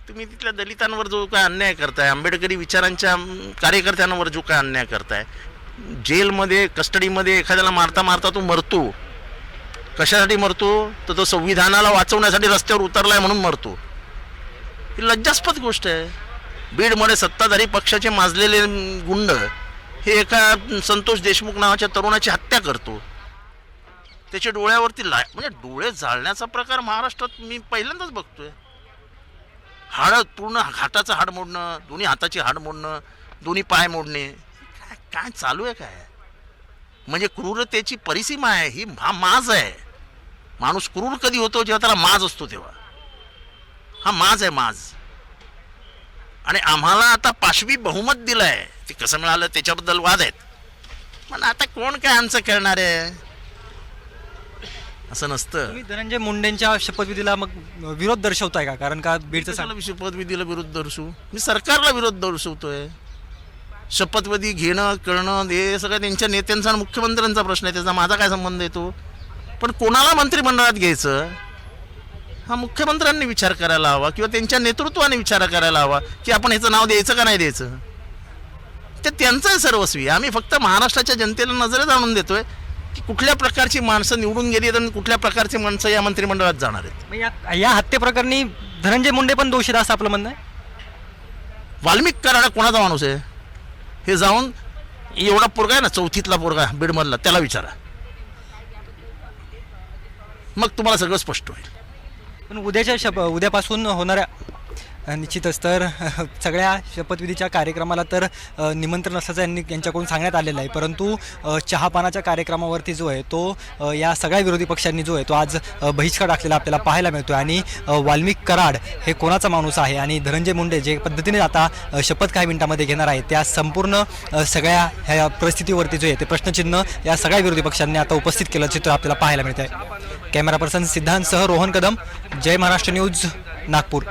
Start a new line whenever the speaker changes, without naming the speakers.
तुम्ही तिथल्या दलितांवर जो काय अन्याय करताय, आंबेडकरी विचारांच्या कार्यकर्त्यांवर जो काय अन्याय करताय, जेलमध्ये कस्टडीमध्ये एखाद्याला मारता मारता तो मरतो. कशासाठी मरतो? तर तो संविधानाला वाचवण्यासाठी रस्त्यावर उतरलाय म्हणून मरतो. ही लज्जास्पद गोष्ट आहे. बीडमध्ये सत्ताधारी पक्षाचे माजलेले गुंड हे एका संतोष देशमुख नावाच्या तरुणाची हत्या करतो. त्याच्या डोळ्यावरती म्हणजे डोळे जाळण्याचा प्रकार महाराष्ट्रात मी पहिल्यांदाच बघतोय. हाड पूर्ण हाताचं हाड मोडणं, दोन्ही हाताची हाड मोडणं, दोन्ही पाय मोडणे, काय काय चालू आहे काय? म्हणजे क्रूरतेची परिसीमा आहे ही. हा माज आहे. माणूस क्रूर कधी होतो? जेव्हा त्याला माज असतो तेव्हा. हा माज आहे, माज. आणि आम्हाला आता पाशवी बहुमत दिलं आहे. ते कसं मिळालं त्याच्याबद्दल वाद आहेत, पण आता कोण काय आमचं करणार आहे? असं नसतं.
तुम्ही धनंजय मुंडेंच्या शपथविधीला मग विरोध दर्शवताय का? कारण का बीडचं
शपथविधीला विरोध दर्शवू? मी सरकारला विरोध दर्शवतोय. शपथविधी घेणं करणं हे सगळं त्यांच्या नेत्यांचा आणि मुख्यमंत्र्यांचा प्रश्न आहे. त्याचा माझा काय संबंध येतो? पण कोणाला मंत्रिमंडळात घ्यायचं हा मुख्यमंत्र्यांनी विचार करायला हवा, किंवा त्यांच्या नेतृत्वाने विचार करायला हवा की आपण ह्याचं नाव द्यायचं का नाही द्यायचं. ते त्यांचं आहे सर्वस्वी. आम्ही फक्त महाराष्ट्राच्या जनतेला नजरेत आणून देतोय की कुठल्या प्रकारची माणसं निवडून गेली आहेत आणि कुठल्या प्रकारची माणसं या मंत्रिमंडळात जाणार आहेत.
या हत्येप्रकरणी धनंजय मुंडे पण दोषी असं आपलं म्हणणं आहे.
वाल्मिक कराड कोणाचा माणूस आहे हे जाऊन एवढा पोरगा आहे ना, चौथीतला पोरगा बीडमधला, त्याला विचारा, मग तुम्हाला सगळं स्पष्ट होईल.
पण उद्यापासून होणाऱ्या निश्चितच तर सगळ्या शपथविधीच्या कार्यक्रमाला तर निमंत्रण असल्याचं यांच्याकडून सांगण्यात आलेलं आहे. परंतु चहापानाच्या कार्यक्रमावरती जो आहे तो या सगळ्या विरोधी पक्षांनी जो आहे तो आज बहिष्कार टाकलेला आपल्याला पाहायला मिळतो. आणि वाल्मिक कराड हे कोणाचा माणूस आहे आणि धनंजय मुंडे जे पद्धतीने आता शपथ काही मिनिटांमध्ये घेणार आहे, त्या संपूर्ण सगळ्या ह्या परिस्थितीवरती जो आहे ते प्रश्नचिन्ह या सगळ्या विरोधी पक्षांनी आता उपस्थित केलं चित्र आपल्याला पाहायला मिळत आहे. कॅमेरा पर्सन सिद्धांतसह रोहन कदम, जय महाराष्ट्र न्यूज, नागपूर.